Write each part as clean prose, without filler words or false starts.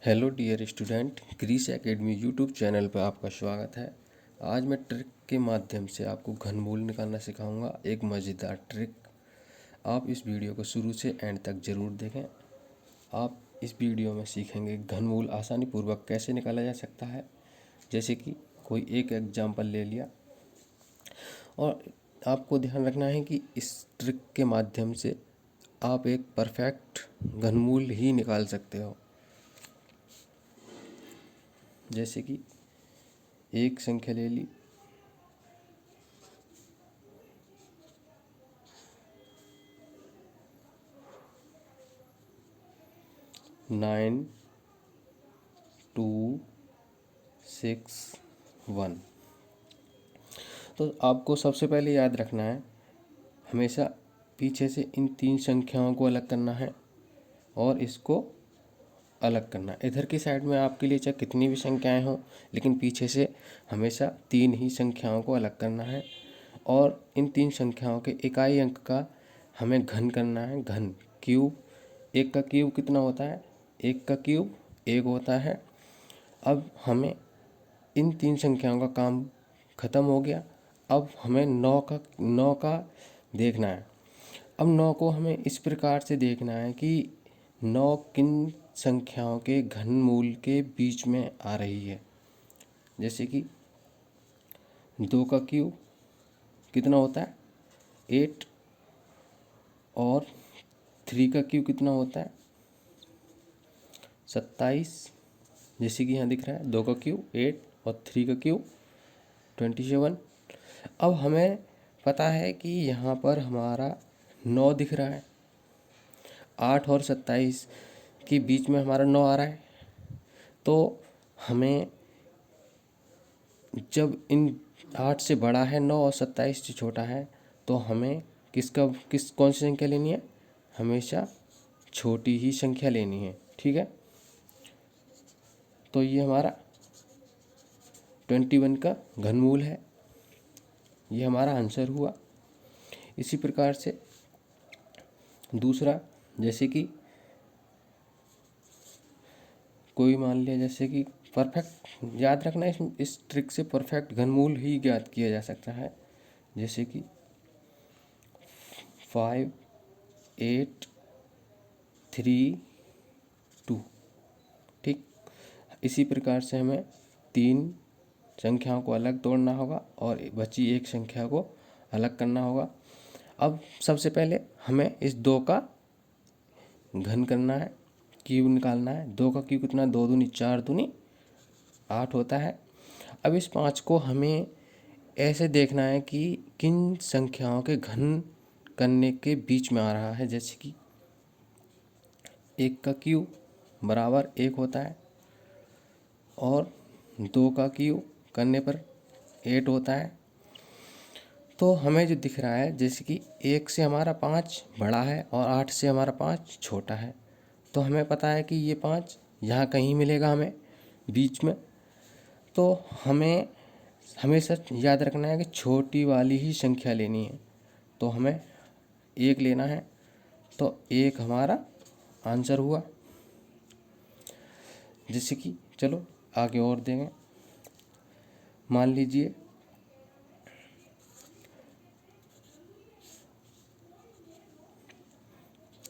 Hello dear student, Greece academy YouTube channel पर आपका स्वागत है। आज मैं ट्रिक के माध्यम से आपको घनमूल निकालना सिखाऊंगा, एक मज़ेदार ट्रिक। आप इस वीडियो को शुरू से एंड तक ज़रूर देखें। आप इस वीडियो में सीखेंगे घनमूल आसानी पूर्वक कैसे निकाला जा सकता है। जैसे कि कोई एक एग्जाम्पल ले लिया, और आपको ध्यान रखना है कि इस ट्रिक के माध्यम से आप एक परफेक्ट घनमूल ही निकाल सकते हो। जैसे कि एक संख्या ले ली, 9261। तो आपको सबसे पहले याद रखना है, हमेशा पीछे से इन तीन संख्याओं को अलग करना है और इसको अलग करना है। इधर की साइड में आपके लिए चाहे कितनी भी संख्याएं हों, लेकिन पीछे से हमेशा तीन ही संख्याओं को अलग करना है। और इन तीन संख्याओं के इकाई अंक का हमें घन करना है। घन क्यूब, एक का क्यूब कितना होता है? एक का क्यूब एक होता है। अब हमें इन तीन संख्याओं का काम खत्म हो गया। अब हमें नौ का देखना है। अब 9 को हमें इस प्रकार से देखना है कि 9 किन संख्याओं के घनमूल के बीच में आ रही है। जैसे कि 2 का क्यूब कितना होता है? 8। और 3 का क्यूब कितना होता है? 27। जैसे कि यहाँ दिख रहा है, 2 का क्यूब 8 और 3 का क्यूब 27। अब हमें पता है कि यहाँ पर हमारा 9 दिख रहा है। 8 और 27 के बीच में हमारा 9 आ रहा है। तो हमें जब इन 8 से बड़ा है 9 और 27 से छोटा है, तो हमें कौन सी संख्या लेनी है? हमेशा छोटी ही संख्या लेनी है। ठीक है, तो ये हमारा 21 का घनमूल है। ये हमारा आंसर हुआ। इसी प्रकार से दूसरा, जैसे कि कोई मान लिया, जैसे कि परफेक्ट, याद रखना इस ट्रिक से परफेक्ट घनमूल ही ज्ञात किया जा सकता है। जैसे कि 5 8 3 2। ठीक, इसी प्रकार से हमें तीन संख्याओं को अलग तोड़ना होगा और बची एक संख्या को अलग करना होगा। अब सबसे पहले हमें इस 2 का घन करना है, क्यूब निकालना है। 2 का क्यूब कितना? 2 दूनी 4 दूनी 8 होता है। अब इस 5 को हमें ऐसे देखना है कि किन संख्याओं के घन करने के बीच में आ रहा है। जैसे कि 1 का क्यूब बराबर 1 होता है और 2 का क्यूब करने पर 8 होता है। तो हमें जो दिख रहा है, जैसे कि 1 से हमारा 5 बड़ा है और 8 से हमारा 5 छोटा है, तो हमें पता है कि ये 5 यहाँ कहीं मिलेगा हमें बीच में। तो हमें हमेशा याद रखना है कि छोटी वाली ही संख्या लेनी है। तो हमें 1 लेना है, तो 1 हमारा आंसर हुआ। जैसे कि चलो आगे और देंगे। मान लीजिए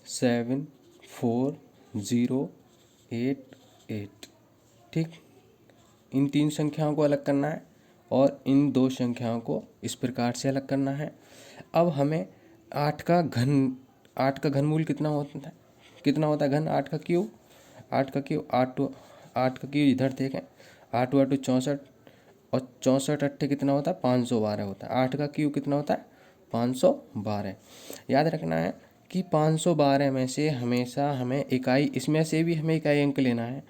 74088। ठीक, इन तीन संख्याओं को अलग करना है और इन दो संख्याओं को इस प्रकार से अलग करना है। अब हमें 8 का घनमूल कितना होता है? घन 8 का क्यूब 8 का क्यूब इधर देखें, 8 8 64 और 64 अट्ठे कितना होता है? 512 होता है। 8 का क्यूब कितना होता है? 512। याद रखना है कि 512 में से हमेशा हमें इकाई, इसमें से भी हमें इकाई अंक लेना है।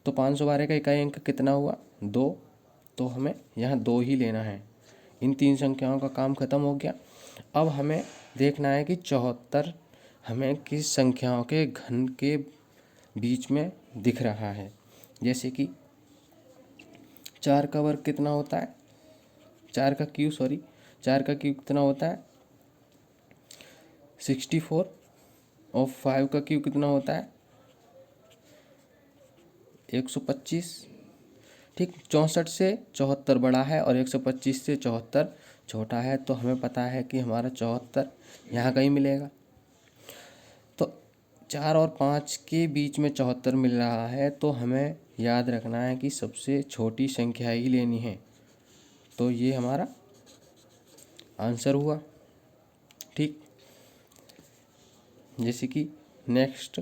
तो 512 का इकाई अंक कितना हुआ? 2। तो हमें यहाँ 2 ही लेना है। इन तीन संख्याओं का काम खत्म हो गया। अब हमें देखना है कि 74 हमें किस संख्याओं के घन के बीच में दिख रहा है। जैसे कि 4 का वर्ग कितना होता है? 4 का क्यूब कितना होता है? 64। और 5 का क्यूब कितना होता है? 125, ठीक। 64 से 74 बड़ा है और 125 से 74 छोटा है, तो हमें पता है कि हमारा 74 यहाँ कहीं मिलेगा। तो 4 और 5 के बीच में 74 मिल रहा है, तो हमें याद रखना है कि सबसे छोटी संख्या ही लेनी है। तो ये हमारा आंसर हुआ, ठीक। जैसे कि नेक्स्ट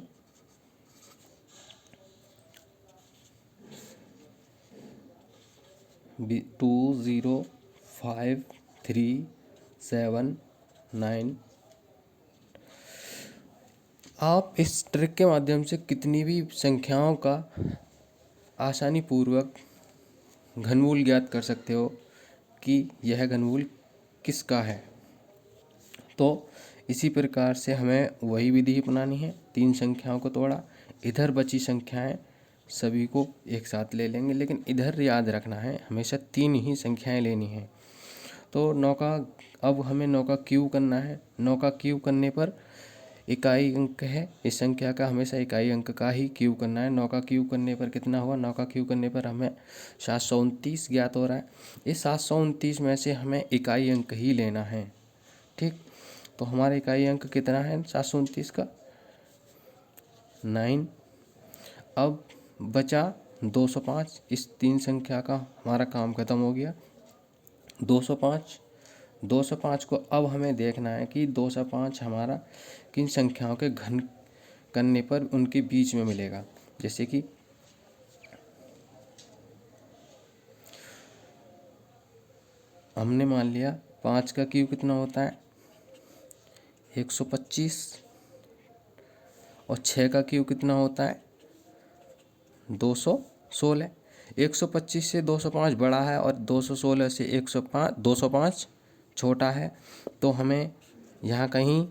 20537 आप इस ट्रिक के माध्यम से कितनी भी संख्याओं का आसानी पूर्वक घनमूल ज्ञात कर सकते हो कि यह घनमूल किसका है। तो इसी प्रकार से हमें वही विधि अपनानी है। 3 संख्याओं को तोड़ा, इधर बची संख्याएं सभी को एक साथ ले लेंगे, लेकिन इधर याद रखना है हमेशा 3 ही संख्याएं लेनी है। तो 9 का अब हमें 9 का क्यूब करना है। 9 का क्यूब करने पर इकाई अंक है, इस संख्या का हमेशा इकाई अंक का ही क्यूब करना है। 9 का क्यूब करने पर कितना हुआ? 9 का क्यूब करने पर हमें 729 ज्ञात हो रहा है। इस 729 में से हमें इकाई अंक ही लेना है, ठीक। तो हमारा इकाई अंक कितना है 729 का? 9। अब बचा 205। इस 3 संख्या का हमारा काम खत्म हो गया। 205 को अब हमें देखना है कि 205 हमारा किन संख्याओं के घन करने पर उनके बीच में मिलेगा। जैसे कि हमने मान लिया 5 का क्यूब कितना होता है 125, और 6 का क्यूब कितना होता है 216। 125 से 205 बड़ा है और 216 से 205 छोटा है, तो हमें यहाँ कहीं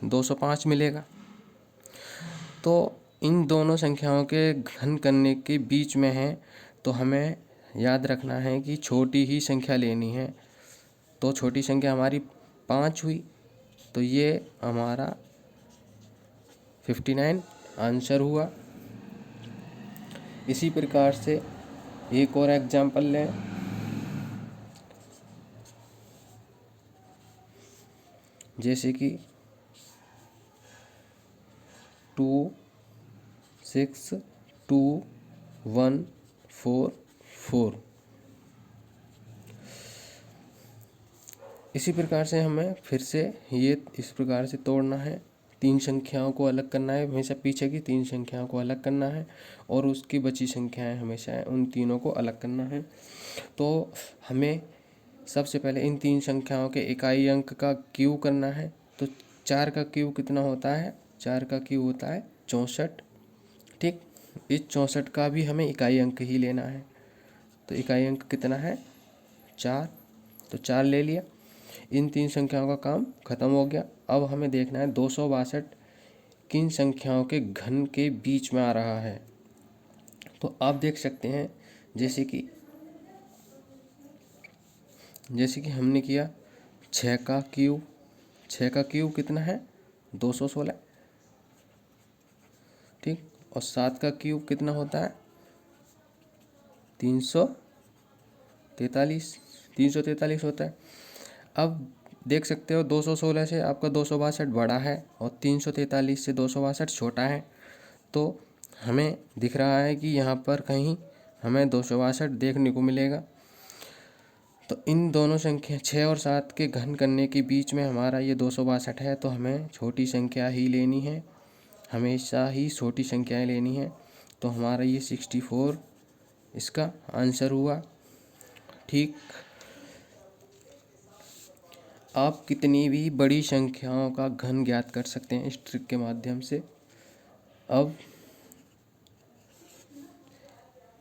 205 मिलेगा। तो इन दोनों संख्याओं के घन करने के बीच में है, तो हमें याद रखना है कि छोटी ही संख्या लेनी है। तो छोटी संख्या हमारी 5 हुई, तो ये हमारा 59 आंसर हुआ। इसी प्रकार से एक और एग्जाम्पल लें। जैसे कि 262144। इसी प्रकार से हमें फिर से ये इस प्रकार से तोड़ना है। 3 संख्याओं को अलग करना है, हमेशा पीछे की 3 संख्याओं को अलग करना है, और उसकी बची संख्याएं हमेशा उन तीनों को अलग करना है। तो हमें सबसे पहले इन 3 संख्याओं के इकाई अंक का क्यूब करना है। तो 4 का क्यूब कितना होता है? 4 का क्यूब होता है 64, ठीक। इस 64 का भी हमें इकाई अंक ही लेना है। तो इकाई अंक कितना है 4, तो 4 ले लिया। इन 3 संख्याओं का काम खत्म हो गया। अब हमें देखना है 262 किन संख्याओं के घन के बीच में आ रहा है। तो आप देख सकते हैं जैसे कि हमने किया 6 का क्यूब। 6 का क्यूब कितना है 216, ठीक। और 7 का क्यूब कितना होता है 343 होता है। अब देख सकते हो 216 से आपका 262 बड़ा है और 343 से 262 छोटा है। तो हमें दिख रहा है कि यहाँ पर कहीं हमें 262 देखने को मिलेगा। तो इन दोनों संख्या 6 और 7 के घन करने के बीच में हमारा ये 262 है, तो हमें छोटी संख्या ही लेनी है, हमेशा ही छोटी संख्याएं लेनी है। तो हमारा ये 64 इसका आंसर हुआ, ठीक। आप कितनी भी बड़ी संख्याओं का घन ज्ञात कर सकते हैं इस ट्रिक के माध्यम से। अब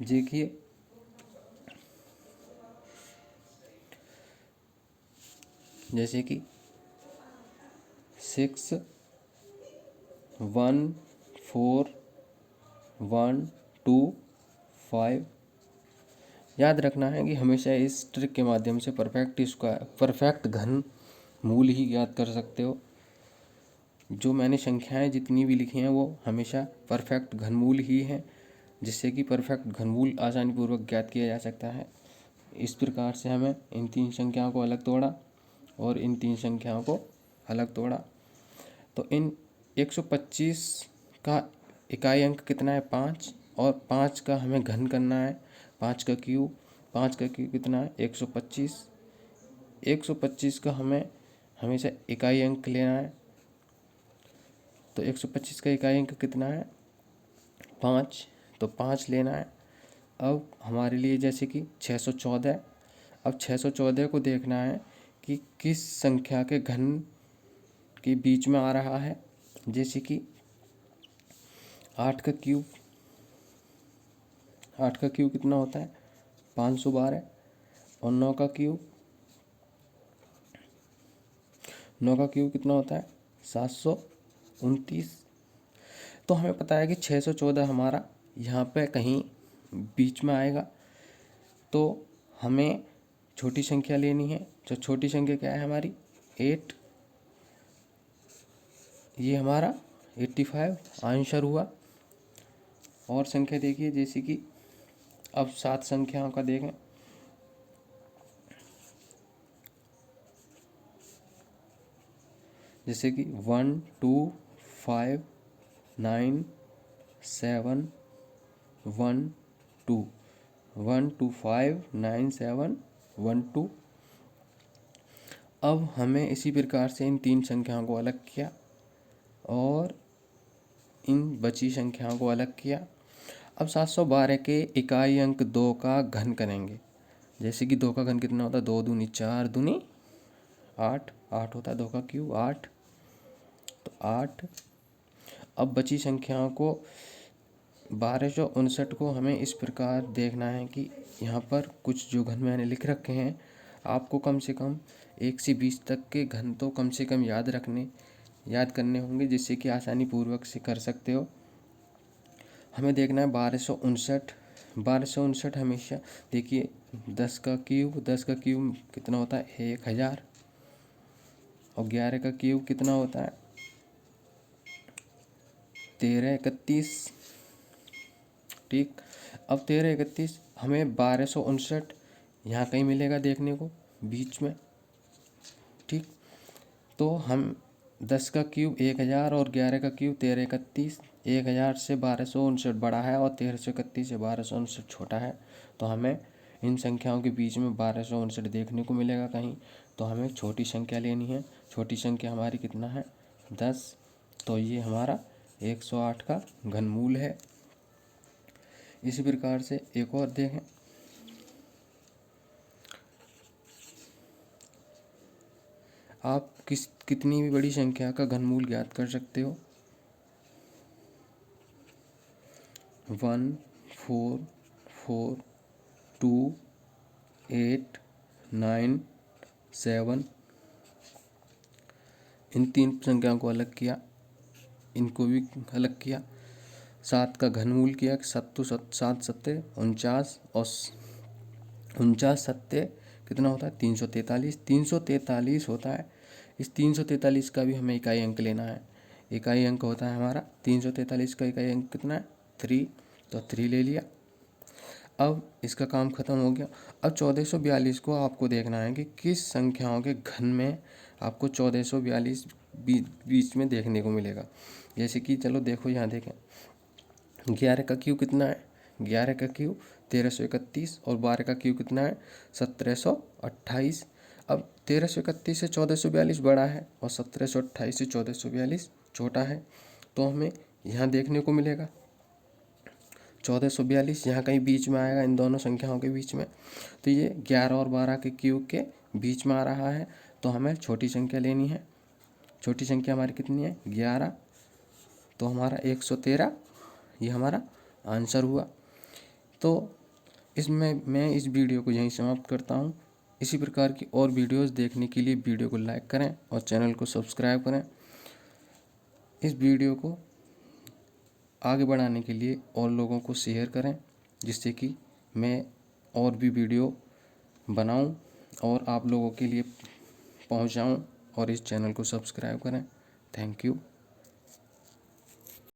देखिए जैसे कि 614125। याद रखना है कि हमेशा इस ट्रिक के माध्यम से परफेक्ट घन मूल ही ज्ञात कर सकते हो। जो मैंने संख्याएं जितनी भी लिखी हैं वो हमेशा परफेक्ट घनमूल ही हैं। जिससे कि परफेक्ट घनमूल आसानी पूर्वक ज्ञात किया जा सकता है। इस प्रकार से हमें इन तीन संख्याओं को अलग तोड़ा और इन तीन संख्याओं को अलग तोड़ा। तो इन 125 का इकाई अंक कितना है 5, और 5 का हमें घन करना है, 5 का क्यूब कितना है 125। 125 का हमें हमेशा इकाई अंक लेना है, तो 125 का इकाई अंक कितना है 5, तो 5 लेना है। अब हमारे लिए जैसे कि 614, अब 614 को देखना है कि किस संख्या के घन के बीच में आ रहा है। जैसे कि 8 का क्यूब कितना होता है 512, और 9 का क्यूब कितना होता है 729। तो हमें पता है कि 614 हमारा यहाँ पे कहीं बीच में आएगा, तो हमें छोटी संख्या लेनी है। जो छोटी संख्या क्या है हमारी 8, ये हमारा 85 आंसर हुआ। और संख्या देखिए, जैसे कि अब 7 संख्याओं का देखें, जैसे कि 1 2 5 9 7 1 2 1 2 5 9 7 1 2। अब हमें इसी प्रकार से इन तीन संख्याओं को अलग किया और इन बची संख्याओं को अलग किया। अब 712 के इकाई अंक 2 का घन करेंगे। जैसे कि 2 का घन कितना होता है 2 दूनी 4 दूनी 8, 8 होता है 2 का क्यूब 8, तो 8। अब बची संख्याओं को 1259 को हमें इस प्रकार देखना है कि यहाँ पर कुछ जो घन मैंने लिख रखे हैं, आपको कम से कम 1 से 20 तक के घन तो कम से कम याद करने होंगे, जिससे कि आसानी पूर्वक से कर सकते हो। हमें देखना है 1259 हमेशा देखिए 10 का क्यूब कितना होता है 1000, और 11 का क्यूब कितना होता है 1331। ठीक, अब 1331 हमें 1259 यहाँ कहीं मिलेगा देखने को बीच में। ठीक, तो हम 10 का क्यूब 1000 और 11 का क्यूब 1331, 1000 से 1259 बड़ा है और 1331 से 1259 छोटा है, तो हमें इन संख्याओं के बीच में 1259 देखने को मिलेगा कहीं, तो हमें छोटी संख्या लेनी है। छोटी संख्या हमारी कितना है 10, तो ये हमारा 108 का घनमूल है। इसी प्रकार से एक और देखें, आप कितनी भी बड़ी संख्या का घनमूल ज्ञात कर सकते हो। 1 4 4 2 8 9 7, इन तीन संख्याओं को अलग किया, इनको भी अलग किया। 7 का घनमूल किया, 7 सत्ते 49, और 49 सत्ते कितना होता है 343 होता है। इस 343 का भी हमें इकाई अंक लेना है। इकाई अंक होता है हमारा 343 का इकाई अंक कितना है 3, तो 3 ले लिया। अब इसका काम खत्म हो गया। अब 1442 को आपको देखना है कि किस संख्याओं के घन में आपको 1442 बीच में देखने को मिलेगा। जैसे कि चलो देखो यहाँ देखें, 11 का क्यूब कितना है 11 का क्यूब 1331, और 12 का क्यूब कितना है 1728। अब 1331 से 1442 बड़ा है और 1728 से 1442 छोटा है, तो हमें यहाँ देखने को मिलेगा 1442 यहाँ कहीं बीच में आएगा इन दोनों संख्याओं के बीच में। तो ये 11 और 12 के क्यूब के बीच में आ रहा है, तो हमें छोटी संख्या लेनी है। छोटी संख्या हमारी कितनी है 11, तो हमारा 113 ये हमारा आंसर हुआ। तो इसमें मैं इस वीडियो को यहीं समाप्त करता हूँ। इसी प्रकार की और वीडियोस देखने के लिए वीडियो को लाइक करें और चैनल को सब्सक्राइब करें। इस वीडियो को आगे बढ़ाने के लिए और लोगों को शेयर करें, जिससे कि मैं और भी वीडियो बनाऊं और आप लोगों के लिए पहुंचाऊं, और इस चैनल को सब्सक्राइब करें। Thank you.